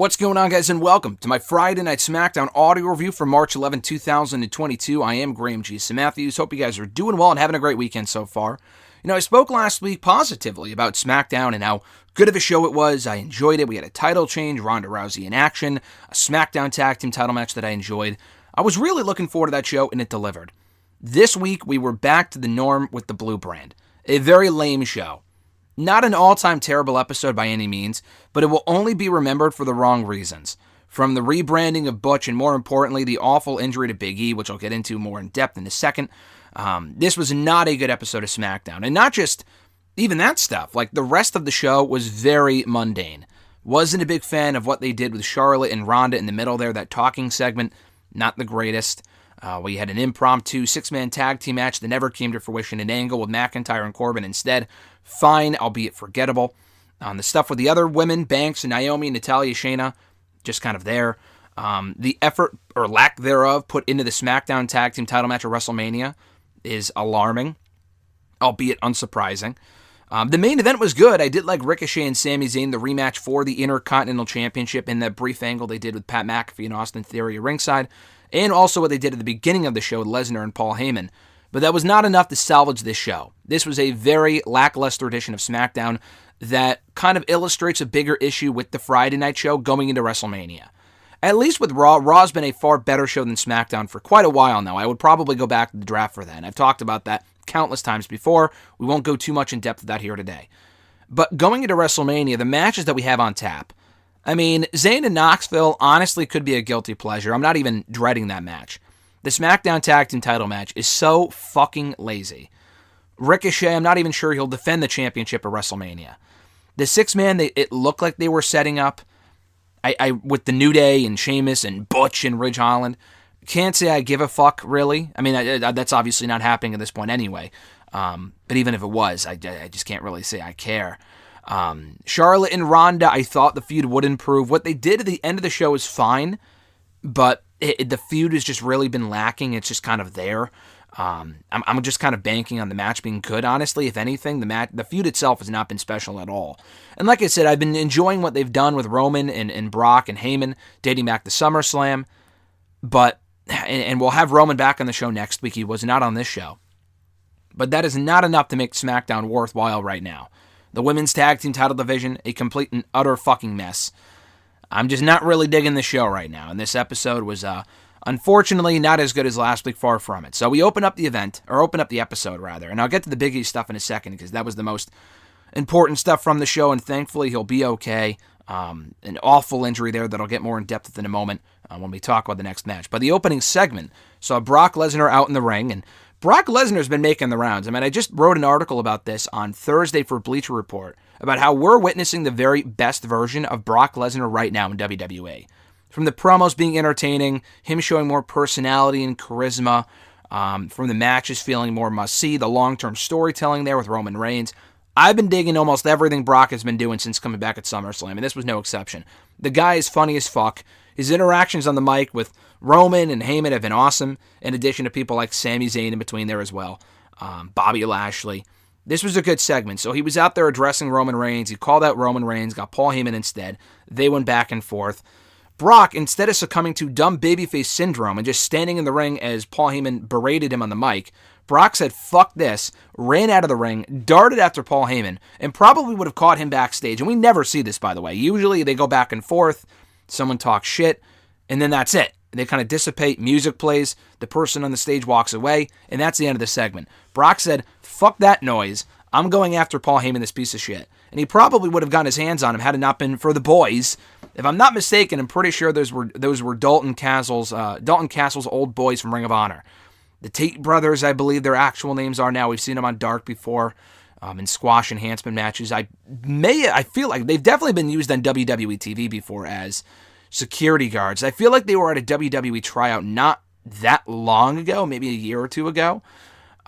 What's going on, guys, and welcome to my Friday Night SmackDown audio review for March 11, 2022. I am Graham G. Matthews. Hope you guys are doing well and having a great weekend so far. I spoke last week positively about SmackDown and how good of a show it was. I enjoyed it. We had a title change, Ronda Rousey in action, a SmackDown Tag Team title match that I enjoyed. I was really looking forward to that show, and it delivered. This week, we were back to the norm with the Blue Brand. A very lame show. Not an all-time terrible episode by any means, but it will only be remembered for the wrong reasons. From the rebranding of Butch and, more importantly, the awful injury to Big E, which I'll get into more in depth in a second, this was not a good episode of SmackDown. And not just even that stuff. Like, the rest of the show was very mundane. Wasn't a big fan of what they did with Charlotte and Ronda in the middle there. That talking segment, not the greatest. We had an impromptu six-man tag team match that never came to fruition, an angle with McIntyre and Corbin instead. Fine, albeit forgettable. The stuff with the other women, Banks and Naomi, Natalya, Shayna, just kind of there. The effort, or lack thereof, put into the SmackDown Tag Team title match at WrestleMania is alarming, albeit unsurprising. The main event was good. I did like Ricochet and Sami Zayn, the rematch for the Intercontinental Championship, in that brief angle they did with Pat McAfee and Austin Theory at ringside, and also what they did at the beginning of the show with Lesnar and Paul Heyman. But that was not enough to salvage this show. This was a very lackluster edition of SmackDown that kind of illustrates a bigger issue with the Friday night show going into WrestleMania. At least with Raw, Raw's been a far better show than SmackDown for quite a while now. I would probably go back to the draft for that, and I've talked about that countless times before. We won't go too much in depth with that here today. But going into WrestleMania, the matches that we have on tap, Zayn and Knoxville honestly could be a guilty pleasure. I'm not even dreading that match. The SmackDown Tag Team title match is so fucking lazy. Ricochet, I'm not even sure he'll defend the championship at WrestleMania. The six-man, it looked like they were setting up with the New Day and Sheamus and Butch and Ridge Holland. Can't say I give a fuck, really. That's obviously not happening at this point anyway. But even if it was, I just can't really say I care. Charlotte and Ronda, I thought the feud would improve. What they did at the end of the show is fine, but the feud has just really been lacking. It's just kind of there. I'm just kind of banking on the match being good, honestly. If anything, the feud itself has not been special at all. And like I said, I've been enjoying what they've done with Roman and Brock and Heyman dating back to SummerSlam. But, and we'll have Roman back on the show next week. He was not on this show. But that is not enough to make SmackDown worthwhile right now. The women's tag team title division, a complete and utter fucking mess. I'm just not really digging the show right now, and this episode was, unfortunately, not as good as last week, far from it. So we open up the episode, and I'll get to the Big E stuff in a second, because that was the most important stuff from the show, and thankfully he'll be okay. An awful injury there that I'll get more in depth with in a moment when we talk about the next match. But the opening segment saw Brock Lesnar out in the ring, and Brock Lesnar's been making the rounds. I just wrote an article about this on Thursday for Bleacher Report, about how we're witnessing the very best version of Brock Lesnar right now in WWE. From the promos being entertaining, him showing more personality and charisma, from the matches feeling more must-see, the long-term storytelling there with Roman Reigns. I've been digging almost everything Brock has been doing since coming back at SummerSlam, and this was no exception. The guy is funny as fuck. His interactions on the mic with Roman and Heyman have been awesome, in addition to people like Sami Zayn in between there as well, Bobby Lashley. This was a good segment. So he was out there addressing Roman Reigns. He called out Roman Reigns, got Paul Heyman instead. They went back and forth. Brock, instead of succumbing to dumb babyface syndrome and just standing in the ring as Paul Heyman berated him on the mic, Brock said, fuck this, ran out of the ring, darted after Paul Heyman, and probably would have caught him backstage. And we never see this, by the way. Usually they go back and forth, someone talks shit, and then that's it. They kind of dissipate, music plays, the person on the stage walks away, and that's the end of the segment. Brock said, fuck that noise, I'm going after Paul Heyman, this piece of shit. And he probably would have gotten his hands on him had it not been for the boys. If I'm not mistaken, I'm pretty sure those were Dalton Castle's old boys from Ring of Honor. The Tate brothers, I believe their actual names are now. We've seen them on Dark before, in squash enhancement matches. I feel like they've definitely been used on WWE TV before as security guards. I feel like they were at a WWE tryout not that long ago, maybe a year or two ago.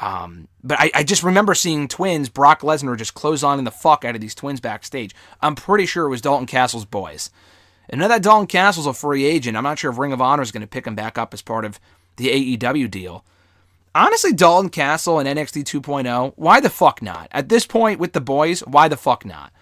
But I just remember seeing twins, Brock Lesnar, just close on in the fuck out of these twins backstage. I'm pretty sure it was Dalton Castle's boys. And now that Dalton Castle's a free agent, I'm not sure if Ring of Honor is going to pick him back up as part of the AEW deal. Honestly, Dalton Castle and NXT 2.0, why the fuck not? At this point with the boys, why the fuck not?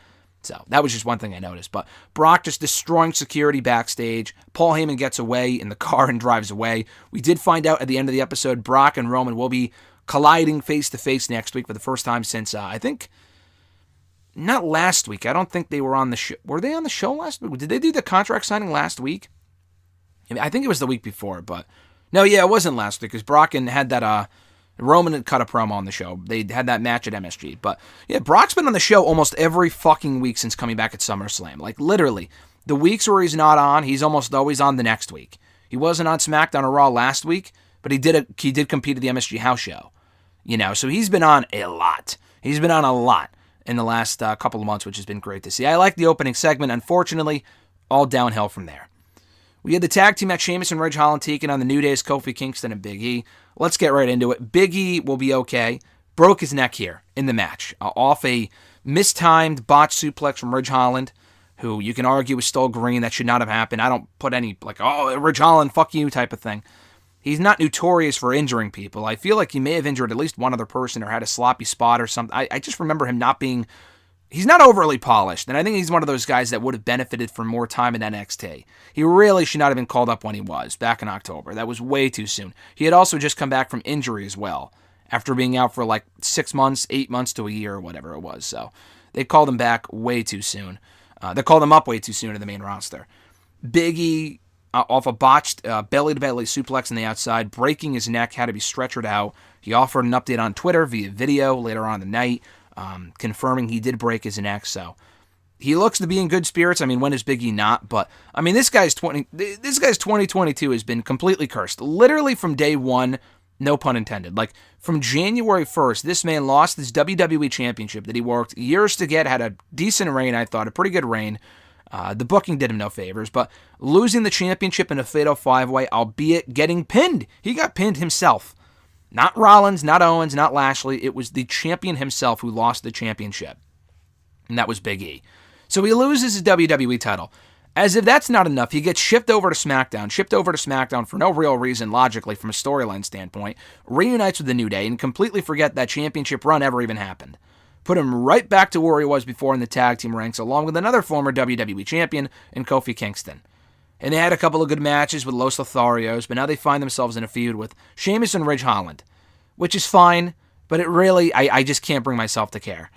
So that was just one thing I noticed. But Brock just destroying security backstage. Paul Heyman gets away in the car and drives away. We did find out at the end of the episode, Brock and Roman will be colliding face-to-face next week for the first time since, I think, not last week. I don't think they were on the show. Were they on the show last week? Did they do the contract signing last week? I think it was the week before, but no, yeah, it wasn't last week because Brock had that, Roman had cut a promo on the show. They had that match at MSG. But yeah, Brock's been on the show almost every fucking week since coming back at SummerSlam. Like literally, the weeks where he's not on, he's almost always on the next week. He wasn't on SmackDown or Raw last week, but he did compete at the MSG house show. So he's been on a lot. He's been on a lot in the last couple of months, which has been great to see. I like the opening segment. Unfortunately, all downhill from there. We had the tag team match, Sheamus and Ridge Holland taking on the New Day's Kofi Kingston and Big E. Let's get right into it. Big E will be okay. Broke his neck here in the match. Off a mistimed botch suplex from Ridge Holland, who you can argue was still green. That should not have happened. I don't put any, Ridge Holland, fuck you type of thing. He's not notorious for injuring people. I feel like he may have injured at least one other person or had a sloppy spot or something. I just remember him not being... He's not overly polished, and I think he's one of those guys that would have benefited from more time in NXT. He really should not have been called up when he was, back in October. That was way too soon. He had also just come back from injury as well, after being out for 6 months, 8 months to a year or whatever it was. So they called him back way too soon. They called him up way too soon to the main roster. Big E, off a botched belly-to-belly suplex on the outside, breaking his neck, had to be stretchered out. He offered an update on Twitter via video later on in the night, confirming he did break his neck, so he looks to be in good spirits. I mean, when is Big E not? But I mean, this guy's 2022 has been completely cursed. Literally from day one, no pun intended. From January 1st, this man lost his WWE Championship that he worked years to get, had a decent reign, I thought, a pretty good reign. The booking did him no favors, but losing the championship in a fatal 5-way, albeit getting pinned. He got pinned himself. Not Rollins, not Owens, not Lashley. It was the champion himself who lost the championship. And that was Big E. So he loses his WWE title. As if that's not enough, he gets shipped over to SmackDown for no real reason, logically, from a storyline standpoint, reunites with the New Day, and completely forget that championship run ever even happened. Put him right back to where he was before in the tag team ranks, along with another former WWE champion in Kofi Kingston. And they had a couple of good matches with Los Lotharios, but now they find themselves in a feud with Sheamus and Ridge Holland, which is fine, but it really, I just can't bring myself to care.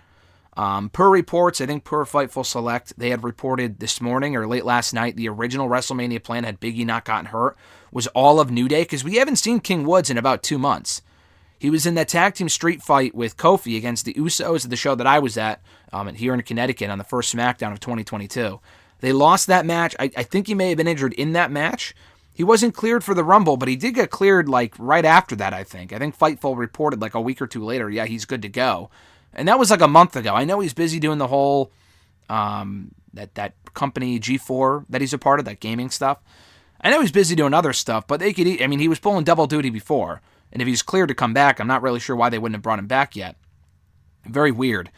Per reports, I think per Fightful Select, they had reported this morning or late last night, the original WrestleMania plan, had Big E not gotten hurt, was all of New Day, because we haven't seen King Woods in about 2 months. He was in that tag team street fight with Kofi against the Usos at the show that I was at here in Connecticut on the first SmackDown of 2022. They lost that match. I think he may have been injured in that match. He wasn't cleared for the Rumble, but he did get cleared right after that, I think. I think Fightful reported a week or two later, yeah, he's good to go. And that was a month ago. I know he's busy doing the whole, that company G4 that he's a part of, that gaming stuff. I know he's busy doing other stuff, but he was pulling double duty before. And if he's cleared to come back, I'm not really sure why they wouldn't have brought him back yet. Very weird.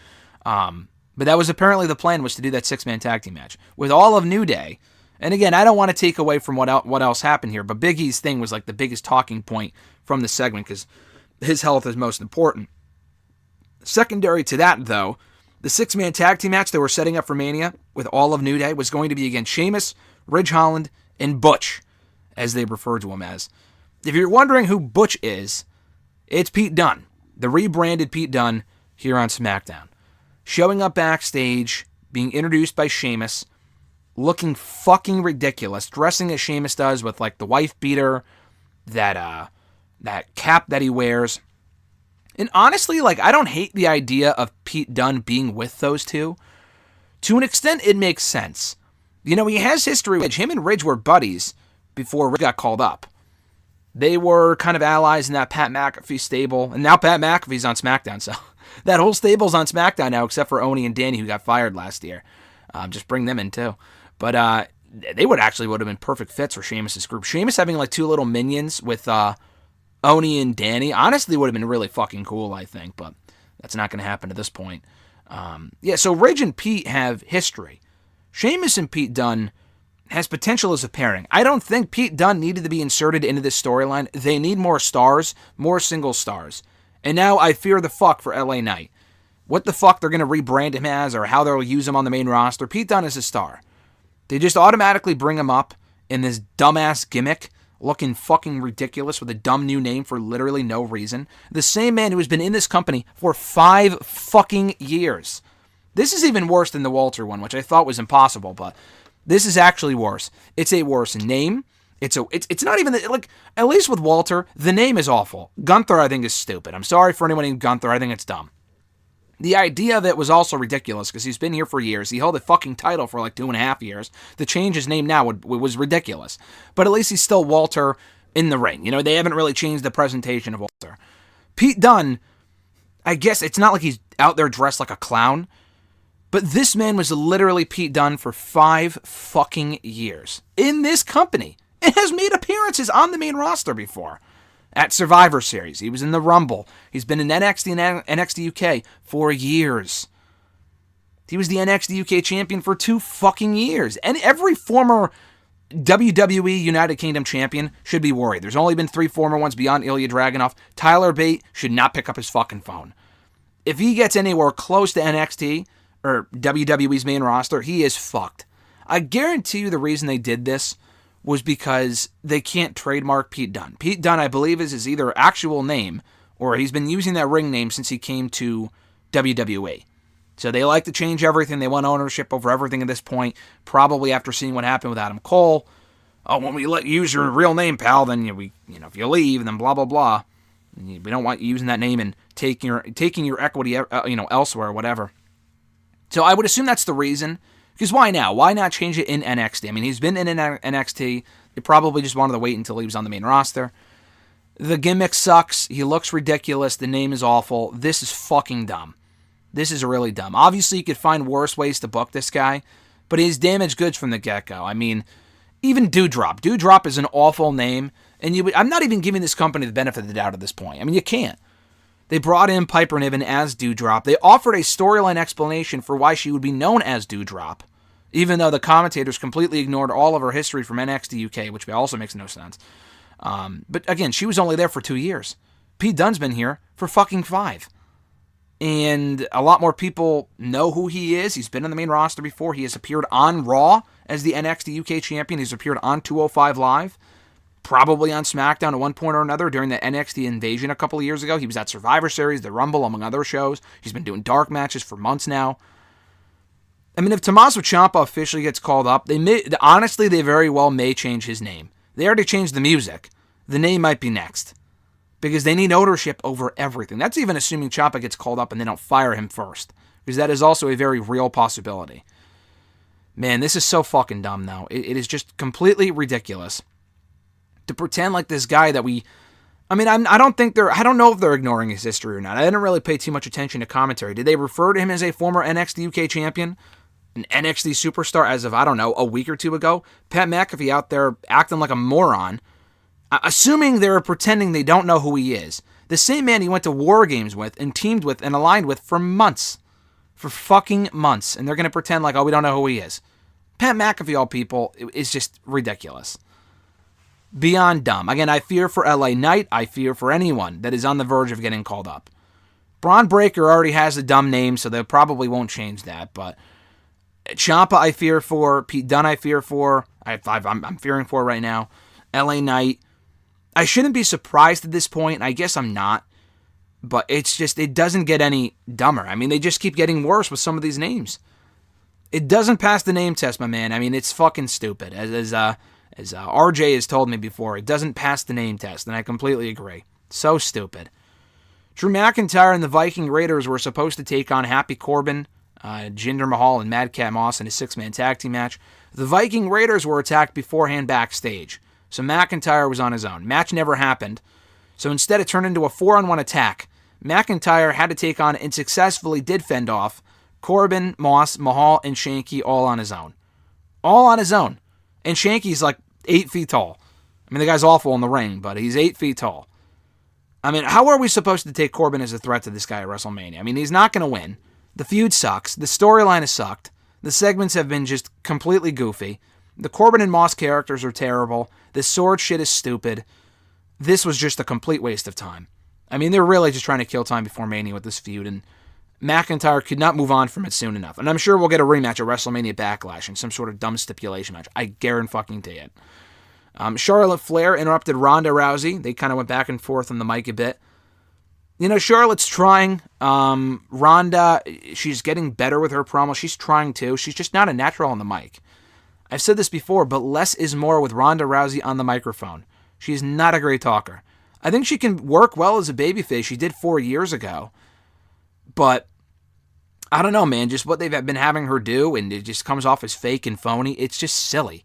But that was apparently the plan, was to do that 6-man tag team match with all of New Day. And again, I don't want to take away from what else happened here, but Big E's thing was the biggest talking point from the segment because his health is most important. Secondary to that, though, the 6-man tag team match they were setting up for Mania with all of New Day was going to be against Sheamus, Ridge Holland, and Butch, as they refer to him as. If you're wondering who Butch is, it's Pete Dunne, the rebranded Pete Dunne here on SmackDown. Showing up backstage, being introduced by Sheamus, looking fucking ridiculous, dressing as Sheamus does with the wife beater, that cap that he wears. And honestly, I don't hate the idea of Pete Dunne being with those two. To an extent, it makes sense. He has history with him and Ridge were buddies before Ridge got called up. They were kind of allies in that Pat McAfee stable, and now Pat McAfee's on SmackDown, so that whole stable's on SmackDown now, except for Oni and Danny, who got fired last year. Just bring them in, too. But they would have been perfect fits for Sheamus' group. Sheamus having 2 little minions with Oni and Danny, honestly would have been really fucking cool, I think, but that's not going to happen at this point. So Ridge and Pete have history. Sheamus and Pete Dunne has potential as a pairing. I don't think Pete Dunne needed to be inserted into this storyline. They need more stars, more single stars. And now I fear the fuck for LA Knight. what the fuck they're going to rebrand him as or how they'll use him on the main roster. Pete Dunne is a star. They just automatically bring him up in this dumbass gimmick, looking fucking ridiculous with a dumb new name for literally no reason. The same man who has been in this company for 5 fucking years. This is even worse than the Walter one, which I thought was impossible, but this is actually worse. It's a worse name. It's not even, like, at least with Walter, the name is awful. Gunther, I think, is stupid. I'm sorry for anyone named Gunther. I think it's dumb. The idea of it was also ridiculous because he's been here for years. He held a fucking title for like 2.5 years. To change his name now was ridiculous. But at least he's still Walter in the ring. You know, they haven't really changed the presentation of Walter. Pete Dunne, I guess it's not like he's out there dressed like a clown. But this man was literally Pete Dunne for 5 fucking years. In this company. It has made appearances on the main roster before. At Survivor Series. He was in the Rumble. He's been in NXT and NXT UK for years. He was the NXT UK champion for 2 fucking years. And every former WWE United Kingdom champion should be worried. There's only been 3 former ones beyond Ilya Dragunov. Tyler Bate should not pick up his fucking phone. If he gets anywhere close to NXT or WWE's main roster, he is fucked. I guarantee you the reason they did this was because they can't trademark Pete Dunne. Pete Dunne, I believe, is his either actual name or he's been using that ring name since he came to WWE. So they like to change everything. They want ownership over everything at this point, probably after seeing what happened with Adam Cole. Oh, when we let you use your real name, pal, then if you leave, then blah, blah, blah. We don't want you using that name and taking your equity elsewhere or whatever. So I would assume that's the reason. Because why now? Why not change it in NXT? I mean, he's been in NXT. They probably just wanted to wait until he was on the main roster. The gimmick sucks. He looks ridiculous. The name is awful. This is fucking dumb. This is really dumb. Obviously, you could find worse ways to book this guy, but he's damaged goods from the get-go. I mean, even Doudrop. Doudrop is an awful name, and I'm not even giving this company the benefit of the doubt at this point. I mean, you can't. They brought in Piper Niven as Doudrop. They offered a storyline explanation for why she would be known as Doudrop, even though the commentators completely ignored all of her history from NXT UK, which also makes no sense. But again, she was only there for 2 years. Pete Dunne's been here for fucking 5. And a lot more people know who he is. He's been on the main roster before. He has appeared on Raw as the NXT UK champion. He's appeared on 205 Live. Probably on SmackDown at one point or another during the NXT Invasion a couple of years ago. He was at Survivor Series, the Rumble, among other shows. He's been doing dark matches for months now. I mean, if Tommaso Ciampa officially gets called up, honestly, they very well may change his name. They already changed the music. The name might be next. Because they need ownership over everything. That's even assuming Ciampa gets called up and they don't fire him first. Because that is also a very real possibility. Man, this is so fucking dumb now. It is just completely ridiculous. To pretend like this guy that I don't know if they're ignoring his history or not. I didn't really pay too much attention to commentary. Did they refer to him as a former NXT UK champion? An NXT superstar as of, a week or 2 ago? Pat McAfee out there acting like a moron. Assuming they're pretending they don't know who he is. The same man he went to War Games with and teamed with and aligned with for months. For fucking months. And they're going to pretend like, we don't know who he is. Pat McAfee, all people, is just ridiculous. Beyond dumb. Again, I fear for LA Knight. I fear for anyone that is on the verge of getting called up. Braun Breaker already has a dumb name, so they probably won't change that. But Ciampa, I fear for. Pete Dunne, I fear for. I'm fearing for right now. LA Knight. I shouldn't be surprised at this point. I guess I'm not. But it's just, it doesn't get any dumber. I mean, they just keep getting worse with some of these names. It doesn't pass the name test, my man. I mean, it's fucking stupid. As RJ has told me before, it doesn't pass the name test, and I completely agree. So stupid. Drew McIntyre and the Viking Raiders were supposed to take on Happy Corbin, Jinder Mahal, and Madcap Moss in a 6-man tag team match. The Viking Raiders were attacked beforehand backstage, so McIntyre was on his own. Match never happened, so instead it turned into a 4-on-1 attack. McIntyre had to take on and successfully did fend off Corbin, Moss, Mahal, and Shanky all on his own. All on his own. And Shanky's like 8 feet tall. I mean, the guy's awful in the ring, but he's 8 feet tall. I mean, how are we supposed to take Corbin as a threat to this guy at WrestleMania? I mean, he's not going to win. The feud sucks. The storyline has sucked. The segments have been just completely goofy. The Corbin and Moss characters are terrible. This sword shit is stupid. This was just a complete waste of time. I mean, they're really just trying to kill time before Mania with this feud, and McIntyre could not move on from it soon enough. And I'm sure we'll get a rematch at WrestleMania Backlash in some sort of dumb stipulation match. I guarantee it. Charlotte Flair interrupted Ronda Rousey. They kind of went back and forth on the mic a bit. You know, Charlotte's trying. Ronda, she's getting better with her promo. She's trying too. She's just not a natural on the mic. I've said this before, but less is more with Ronda Rousey on the microphone. She's not a great talker. I think she can work well as a babyface. She did 4 years ago. But I don't know, man. Just what they've been having her do, and it just comes off as fake and phony. It's just silly.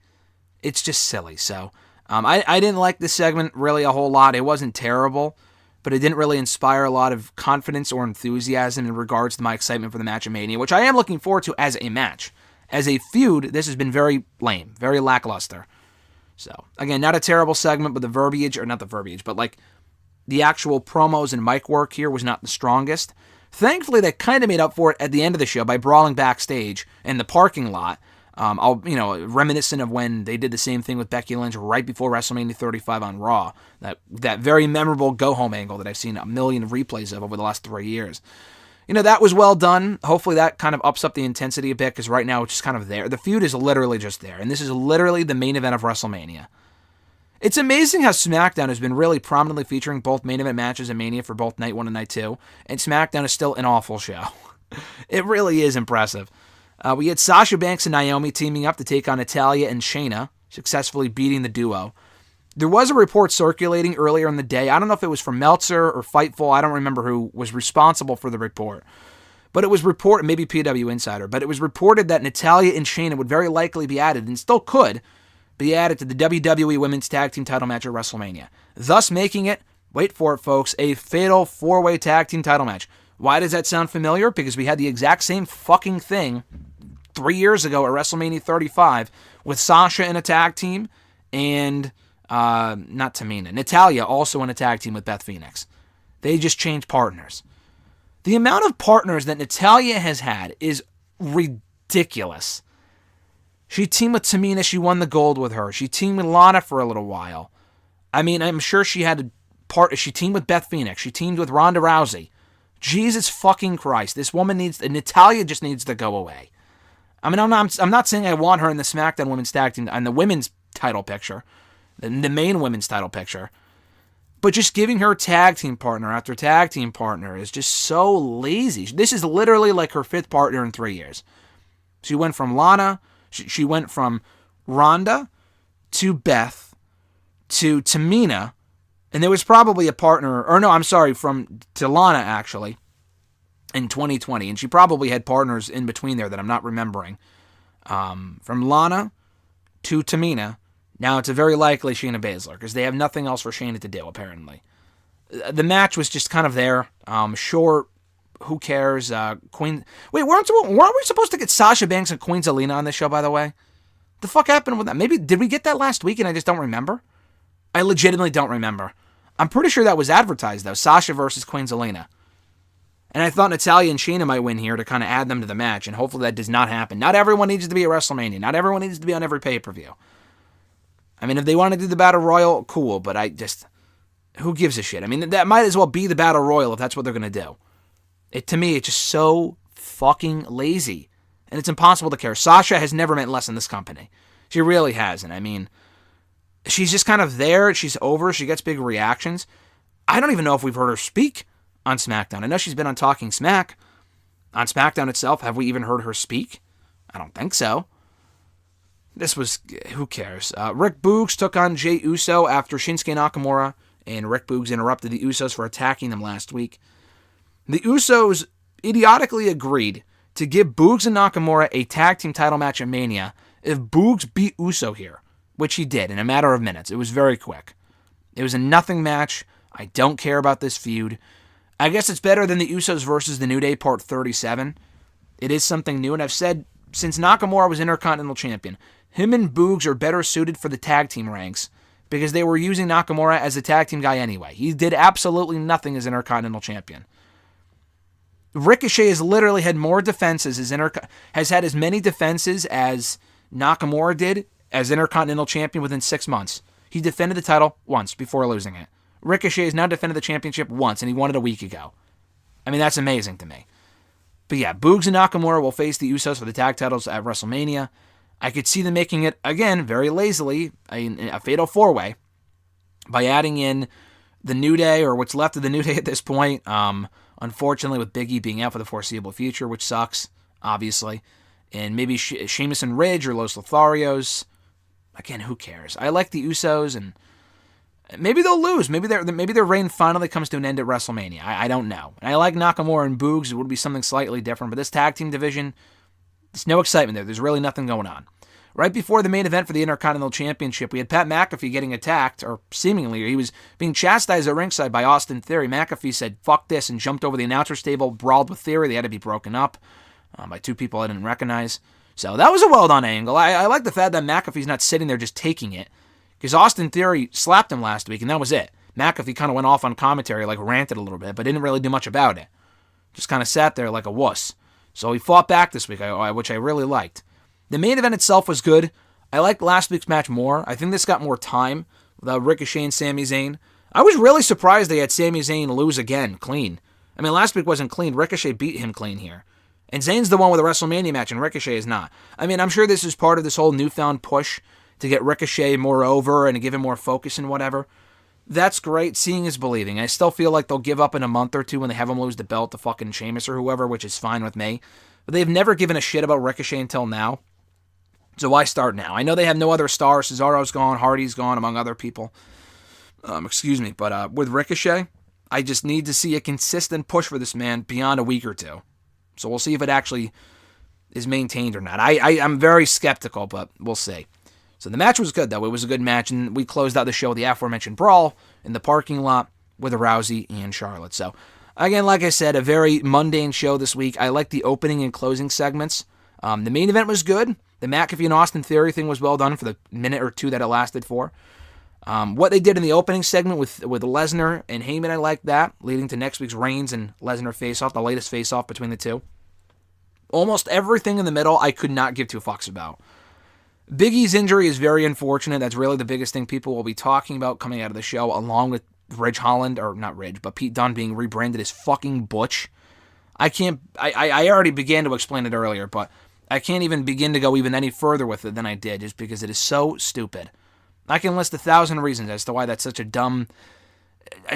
So I didn't like this segment really a whole lot. It wasn't terrible, but it didn't really inspire a lot of confidence or enthusiasm in regards to my excitement for the match of Mania, which I am looking forward to as a match. As a feud, this has been very lame, very lackluster. So, again, not a terrible segment, but like the actual promos and mic work here was not the strongest. Thankfully, they kind of made up for it at the end of the show by brawling backstage in the parking lot. Reminiscent of when they did the same thing with Becky Lynch right before WrestleMania 35 on Raw. That very memorable go-home angle that I've seen a million replays of over the last 3 years. You know, that was well done. Hopefully that kind of ups up the intensity a bit, because right now it's just kind of there. The feud is literally just there, and this is literally the main event of WrestleMania. It's amazing how SmackDown has been really prominently featuring both main event matches at Mania for both Night 1 and Night 2, and SmackDown is still an awful show. It really is impressive. We had Sasha Banks and Naomi teaming up to take on Natalya and Shayna, successfully beating the duo. There was a report circulating earlier in the day. I don't know if it was from Meltzer or Fightful. I don't remember who was responsible for the report. But it was reported, maybe PW Insider, but it was reported that Natalya and Shayna would very likely be added, and still could, be added to the WWE Women's Tag Team title match at WrestleMania, thus making it, wait for it folks, a fatal 4-way tag team title match. Why does that sound familiar? Because we had the exact same fucking thing 3 years ago at WrestleMania 35 with Sasha in a tag team and, not Tamina, Natalya also in a tag team with Beth Phoenix. They just changed partners. The amount of partners that Natalya has had is ridiculous. She teamed with Tamina. She won the gold with her. She teamed with Lana for a little while. I mean, I'm sure she teamed with Beth Phoenix. She teamed with Ronda Rousey. Jesus fucking Christ. This woman Natalya just needs to go away. I mean, I'm not saying I want her in the SmackDown Women's Tag Team, on the women's title picture, the main women's title picture. But just giving her tag team partner after tag team partner is just so lazy. This is literally like her fifth partner in 3 years. She went from Lana... She went from Ronda to Beth to Tamina, and there was probably a partner, to Lana actually, in 2020, and she probably had partners in between there that I'm not remembering. From Lana to Tamina, now it's a very likely Shayna Baszler, because they have nothing else for Shayna to do, apparently. The match was just kind of there, short. Who cares? Queen. Wait, weren't we supposed to get Sasha Banks and Queen Zelina on this show, by the way? The fuck happened with that? Maybe, did we get that last week and I just don't remember? I legitimately don't remember. I'm pretty sure that was advertised, though. Sasha versus Queen Zelina. And I thought Natalya and Shayna might win here to kind of add them to the match, and hopefully that does not happen. Not everyone needs to be at WrestleMania. Not everyone needs to be on every pay-per-view. I mean, if they want to do the Battle Royal, cool, but who gives a shit? I mean, that might as well be the Battle Royal if that's what they're going to do. To me, it's just so fucking lazy. And it's impossible to care. Sasha has never meant less in this company. She really hasn't. I mean, she's just kind of there. She's over. She gets big reactions. I don't even know if we've heard her speak on SmackDown. I know she's been on Talking Smack. On SmackDown itself, have we even heard her speak? I don't think so. Who cares? Rick Boogs took on Jey Uso after Shinsuke Nakamura and Rick Boogs interrupted the Usos for attacking them last week. The Usos idiotically agreed to give Boogs and Nakamura a tag team title match at Mania if Boogs beat Uso here, which he did in a matter of minutes. It was very quick. It was a nothing match. I don't care about this feud. I guess it's better than the Usos versus the New Day Part 37. It is something new, and I've said since Nakamura was Intercontinental Champion, him and Boogs are better suited for the tag team ranks because they were using Nakamura as a tag team guy anyway. He did absolutely nothing as Intercontinental Champion. Ricochet has literally had more defenses, has had as many defenses as Nakamura did as Intercontinental Champion within 6 months. He defended the title once before losing it. Ricochet has now defended the championship once, and he won it a week ago. I mean, that's amazing to me. But yeah, Boogs and Nakamura will face the Usos for the tag titles at WrestleMania. I could see them making it, again, very lazily, a fatal four-way by adding in the New Day, or what's left of the New Day at this point. Unfortunately, with Big E being out for the foreseeable future, which sucks, obviously. And maybe Sheamus and Ridge or Los Lotharios. Again, who cares? I like the Usos, and maybe they'll lose. Maybe their reign finally comes to an end at WrestleMania. I don't know. And I like Nakamura and Boogs. It would be something slightly different. But this tag team division, there's no excitement there. There's really nothing going on. Right before the main event for the Intercontinental Championship, we had Pat McAfee getting attacked, or seemingly, he was being chastised at ringside by Austin Theory. McAfee said, "Fuck this," and jumped over the announcer's table, brawled with Theory. They had to be broken up by two people I didn't recognize. So that was a well-done angle. I like the fact that McAfee's not sitting there just taking it, because Austin Theory slapped him last week, and that was it. McAfee kind of went off on commentary, like ranted a little bit, but didn't really do much about it. Just kind of sat there like a wuss. So he fought back this week, which I really liked. The main event itself was good. I liked last week's match more. I think this got more time without Ricochet and Sami Zayn. I was really surprised they had Sami Zayn lose again, clean. I mean, last week wasn't clean. Ricochet beat him clean here. And Zayn's the one with a WrestleMania match, and Ricochet is not. I mean, I'm sure this is part of this whole newfound push to get Ricochet more over and to give him more focus and whatever. That's great. Seeing is believing. I still feel like they'll give up in a month or two when they have him lose the belt to fucking Sheamus or whoever, which is fine with me. But they've never given a shit about Ricochet until now. So why start now? I know they have no other stars. Cesaro's gone, Hardy's gone, among other people. But with Ricochet, I just need to see a consistent push for this man beyond a week or two. So we'll see if it actually is maintained or not. I'm very skeptical, but we'll see. So the match was good, though. It was a good match, and we closed out the show with the aforementioned brawl in the parking lot with Rousey and Charlotte. So, again, like I said, a very mundane show this week. I like the opening and closing segments. The main event was good. The McAfee and Austin Theory thing was well done for the minute or two that it lasted for. What they did in the opening segment with Lesnar and Heyman, I liked that, leading to next week's Reigns and Lesnar face-off, the latest face-off between the two. Almost everything in the middle I could not give two fucks about. Big E's injury is very unfortunate. That's really the biggest thing people will be talking about coming out of the show, along with Pete Dunne being rebranded as fucking Butch. I already began to explain it earlier, but I can't even begin to go even any further with it than I did, just because it is so stupid. I can list 1,000 reasons as to why that's such a dumb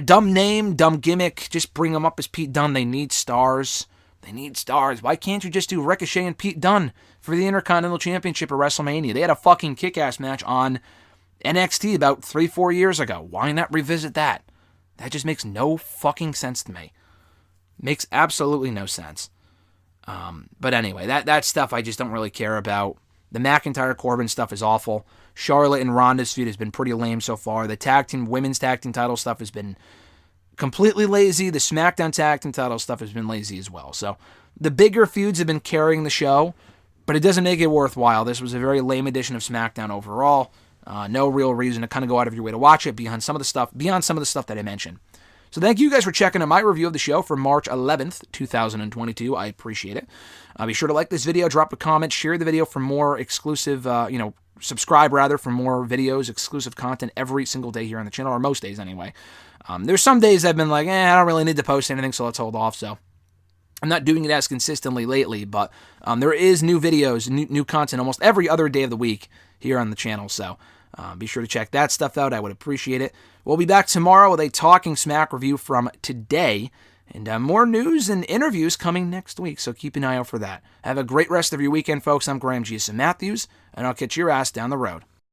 name, dumb gimmick. Just bring them up as Pete Dunne. They need stars. Why can't you just do Ricochet and Pete Dunne for the Intercontinental Championship at WrestleMania? They had a fucking kick-ass match on NXT about 3-4 years ago. Why not revisit that? That just makes no fucking sense to me. Makes absolutely no sense. But anyway, that stuff I just don't really care about. The McIntyre Corbin stuff is awful. Charlotte and Ronda's feud has been pretty lame so far. The women's tag team title stuff has been completely lazy. The SmackDown tag team title stuff has been lazy as well. So the bigger feuds have been carrying the show, but it doesn't make it worthwhile. This was a very lame edition of SmackDown overall. No real reason to kind of go out of your way to watch it beyond some of the stuff that I mentioned. So thank you guys for checking out my review of the show for March 11th, 2022. I appreciate it. Be sure to like this video, drop a comment, share the video for more exclusive, subscribe rather for more videos, exclusive content every single day here on the channel, or most days anyway. There's some days I've been like, I don't really need to post anything, so let's hold off. So I'm not doing it as consistently lately, but there is new videos, new content almost every other day of the week here on the channel. So be sure to check that stuff out. I would appreciate it. We'll be back tomorrow with a Talking Smack review from today, and more news and interviews coming next week, so keep an eye out for that. Have a great rest of your weekend, folks. I'm Graham G. Matthews, and I'll catch your ass down the road.